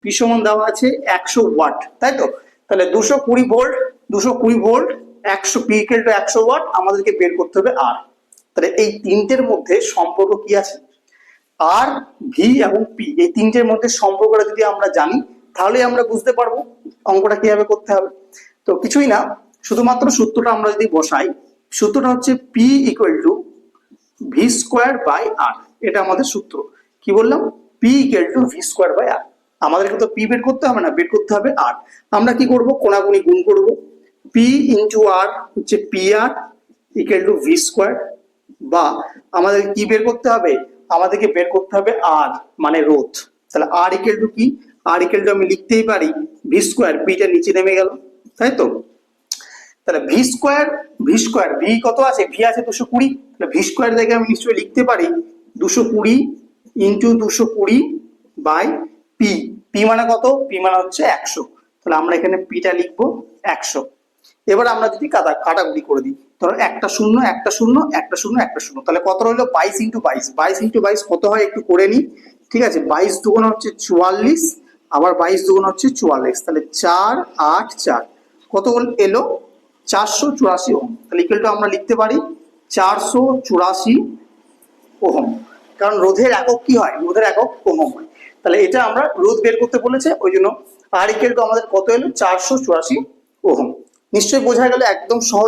P সমান দেওয়া আছে 100 ওয়াট, তাই তো? তাহলে 220 volt, 220 volt 100 P equal to 100 watt, আমাদেরকে বের করতে হবে আর। তাহলে এই তিনটের মধ্যে সম্পর্ক কি আছে? আর, ভি এবং পি, এই তিনটের মধ্যে সম্পর্কটা যদি আমরা জানি তাহলে আমরা বুঝতে পারবো অঙ্কটা কিভাবে করতে হবে। তো কিছুই না, শুধুমাত্র সূত্রটা আমরা যদি বসাই, সূত্রটা হচ্ছে P equal to V square by R. এটা আমাদের সূত্র। কি বললাম? P equal to V square by R. আমাদেরকে তো পি বের করতে হবে না, বের করতে হবে আর। আমরা কি করব? কোনাকুনি গুণ করব। পি ইন্টু আর হচ্ছে P R equal to V square, বা আমাদের কি বের করতে হবে? আমাদেরকে বের করতে হবে আর মানে রোধ। তাহলে আর ইকুয়াল টু কি? আর ইকুয়াল টু আমি লিখতেই পারি ভি স্কোয়ার, পিটা নিচে নেমে গেল, তাই তো? তাহলে ভি স্কোয়ার, ভি কত আছে? ভি আছে 220। তাহলে ভি স্কোয়ার জায়গায় আমি নিশ্চয়ই লিখতে পারি 220 ইন্টু 220 বাই পি। পি মানে কত? পি মানে হচ্ছে 100। তাহলে আমরা এখানে পিটা লিখবো 100। এবার আমরা যদি কাটাকুটি করে দিই, ধরো একটা শূন্য একটা শূন্য একটা শূন্য একটা শূন্য, তাহলে কত রইলো? 22 ইন্টু 22, 22 ইন্টু 22 কত হয় একটু করে নিই। ঠিক আছে, 22 দুগুণ হচ্ছে 44, আবার 22 দুগুণ হচ্ছে 44, তাহলে 4 8 4 কত এলো? 484 ওহম। তাহলে ইকুয়াল টু আমরা লিখতে পারি 484 ওহম, কারণ রোধের একক কি হয়? রোধের একক ওহম হয়। তাহলে এটা আমরা রোধ বের করতে বলেছে, ওই জন্য আর ইকুয়াল টু আমাদের কত এলো? 484 ওহম। নিশ্চয়ই বোঝা গেল, একদম সহজ।